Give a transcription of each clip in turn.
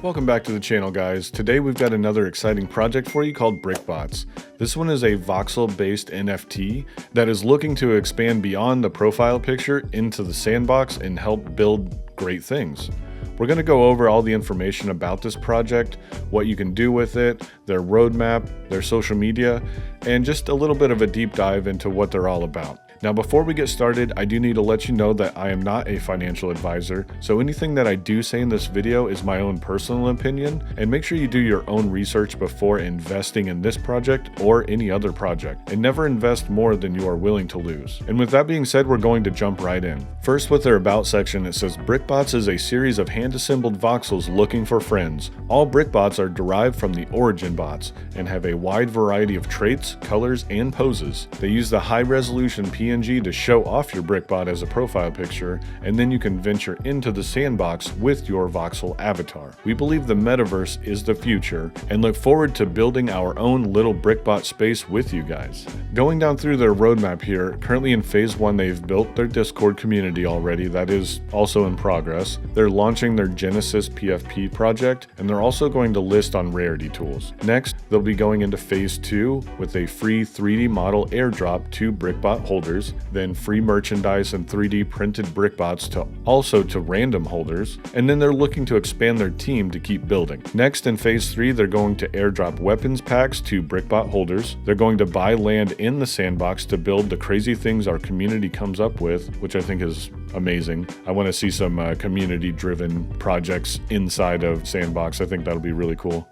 Welcome back to the channel, guys. Today we've got another exciting project for you called BrikBots. This one is a voxel-based NFT that is looking to expand beyond the profile picture into the sandbox and help build great things. We're going to go over all the information about this project, what you can do with it, their roadmap, their social media, and just a little bit of a deep dive into what they're all about. Now, before we get started, I do need to let you know that I am not a financial advisor, so anything that I do say in this video is my own personal opinion, and make sure you do your own research before investing in this project or any other project, and never invest more than you are willing to lose. And with that being said, we're going to jump right in. First, with their About section, it says, BrikBots is a series of hand-assembled voxels looking for friends. All BrikBots are derived from the origin bots and have a wide variety of traits, colors, and poses. They use the high-resolution PNG to show off your BrikBot as a profile picture, and then you can venture into the sandbox with your voxel avatar. We believe the metaverse is the future and look forward to building our own little BrikBot space with you guys. Going down through their roadmap here, currently in phase 1 they've built their Discord community already, that is also in progress. They're launching their Genesis PFP project, and they're also going to list on rarity tools. Next, they'll be going into phase 2 with a free 3D model airdrop to BrikBot holders, then free merchandise and 3D printed BrikBots to random holders, and then they're looking to expand their team to keep building. Next, in phase 3, they're going to airdrop weapons packs to BrikBot holders. They're going to buy land in the sandbox to build the crazy things our community comes up with, which I think is amazing. I want to see some community-driven projects inside of Sandbox. I think that'll be really cool.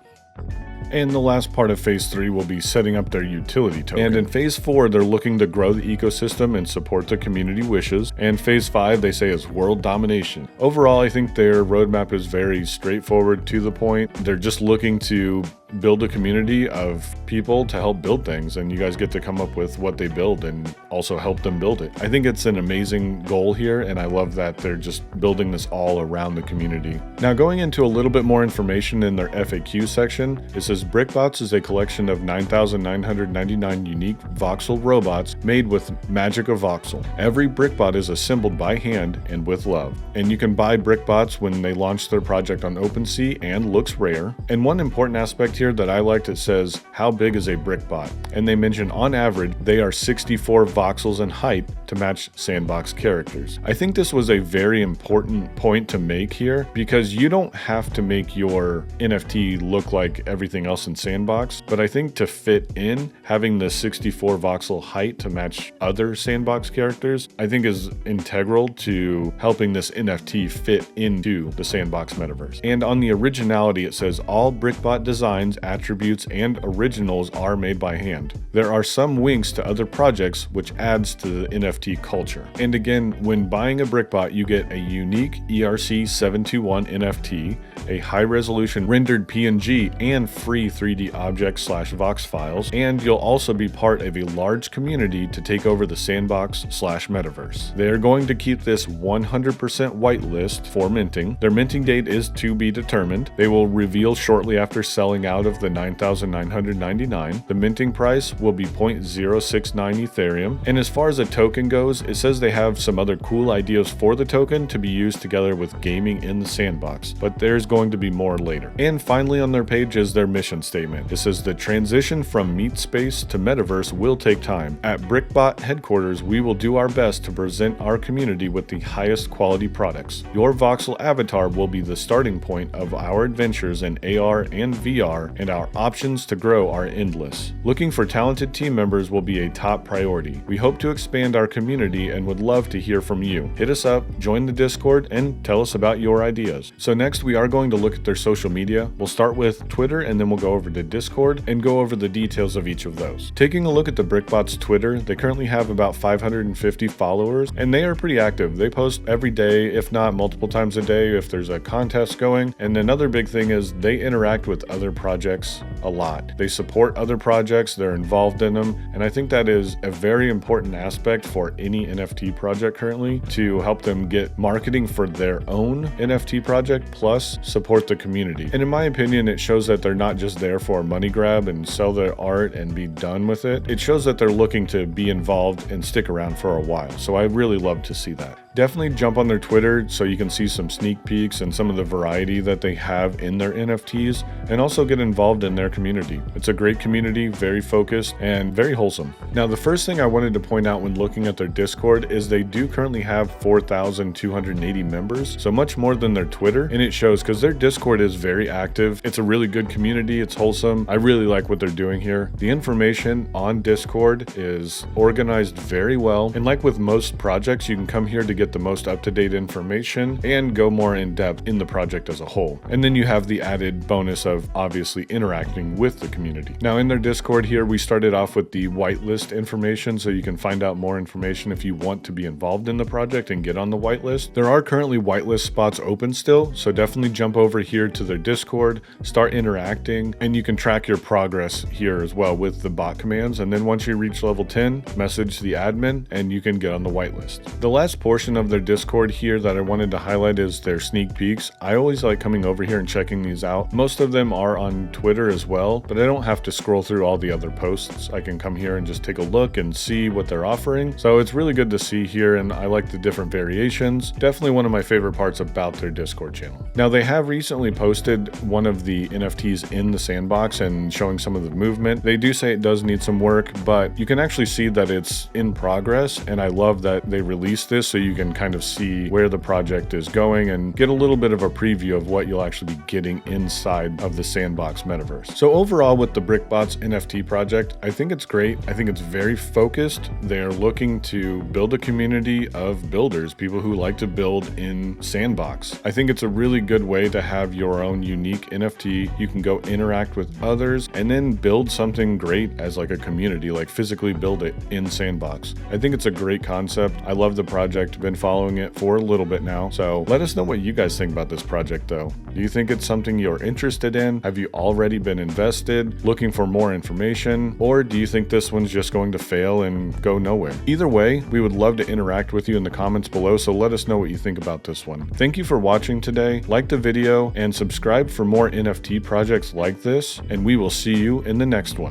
And the last part of phase 3 will be setting up their utility token. And in phase 4, they're looking to grow the ecosystem and support the community wishes. And phase 5, they say, is world domination. Overall, I think their roadmap is very straightforward, to the point. They're just looking to build a community of people to help build things, and you guys get to come up with what they build and also help them build it. I think it's an amazing goal here, and I love that they're just building this all around the community. Now, going into a little bit more information in their FAQ section, it says BrikBots is a collection of 9,999 unique voxel robots made with magic of voxel. Every BrikBot is assembled by hand and with love. And you can buy BrikBots when they launch their project on OpenSea and looks rare. And one important aspect here that I liked, it says, how big is a BrikBot? And they mention on average they are 64 voxels in height to match sandbox characters. I think this was a very important point to make here, because you don't have to make your NFT look like everything else in Sandbox, but I think to fit in, having the 64 voxel height to match other Sandbox characters, I think is integral to helping this NFT fit into the Sandbox metaverse. And on the originality, it says all BrikBot designs, attributes, and originals are made by hand. There are some winks to other projects, which adds to the NFT culture. And again, when buying a BrikBot, you get a unique ERC721 NFT, a high-resolution rendered PNG, and free 3D objects/vox files, and you'll also be part of a large community to take over the Sandbox/metaverse. They're going to keep this 100% whitelist for minting. Their minting date is to be determined. They will reveal shortly after selling out of the 9,999. The minting price will be 0.069 Ethereum. And as far as a token goes, it says they have some other cool ideas for the token to be used together with gaming in the Sandbox, but there's going to be more later. And finally, on their page is their mission statement. It says the transition from meat space to metaverse will take time. At BrikBot headquarters, we will do our best to present our community with the highest quality products. Your voxel avatar will be the starting point of our adventures in AR and VR, and our options to grow are endless. Looking for talented team members will be a top priority. We hope to expand our community and would love to hear from you. Hit us up, join the Discord, and tell us about your ideas. So next, we are going to look at their social media. We'll start with Twitter, and then we'll go over to Discord and go over the details of each of those. Taking a look at the BrikBots Twitter, they currently have about 550 followers, and they are pretty active. They post every day, if not multiple times a day, if there's a contest going. And another big thing is they interact with other projects a lot. They support other projects, they're involved in them, and I think that is a very important aspect for any NFT project currently, to help them get marketing for their own NFT project, plus support the community. And in my opinion, it shows that they're not just there for a money grab and sell their art and be done with it. It shows that they're looking to be involved and stick around for a while. So I really love to see that. Definitely jump on their Twitter so you can see some sneak peeks and some of the variety that they have in their NFTs, and also get involved in their community. It's a great community, very focused and very wholesome. Now, the first thing I wanted to point out when looking at their Discord is they do currently have 4,280 members, so much more than their Twitter, and it shows because their Discord is very active. It's a really good community, it's wholesome. I really like what they're doing here. The information on Discord is organized very well, and like with most projects, you can come here to get the most up-to-date information and go more in depth in the project as a whole. And then you have the added bonus of obviously interacting with the community. Now, in their Discord here, we started off with the whitelist information, so you can find out more information if you want to be involved in the project and get on the whitelist. There are currently whitelist spots open still, so definitely jump over here to their Discord, start interacting, and you can track your progress here as well with the bot commands. And then once you reach level 10, message the admin and you can get on the whitelist. The last portion of their Discord here that I wanted to highlight is their sneak peeks. I always like coming over here and checking these out. Most of them are on Twitter as well, but I don't have to scroll through all the other posts. I can come here and just take a look and see what they're offering. So it's really good to see here, and I like the different variations. Definitely one of my favorite parts about their Discord channel. Now, they have recently posted one of the NFTs in the sandbox and showing some of the movement. They do say it does need some work, but you can actually see that it's in progress, and I love that they released this so you can kind of see where the project is going and get a little bit of a preview of what you'll actually be getting inside of the sandbox metaverse. So overall, with the BrikBots NFT project, I think it's great. I think it's very focused. They're looking to build a community of builders, people who like to build in sandbox. I think it's a really good way to have your own unique NFT. You can go interact with others and then build something great as like a community, like physically build it in sandbox. I think it's a great concept. I love the project. Been following it for a little bit now. So let us know what you guys think about this project though. Do you think it's something you're interested in? Have you already been invested, looking for more information? Or do you think this one's just going to fail and go nowhere? Either way, we would love to interact with you in the comments below, so let us know what you think about this one. Thank you for watching today. Like the video and subscribe for more NFT projects like this, and we will see you in the next one.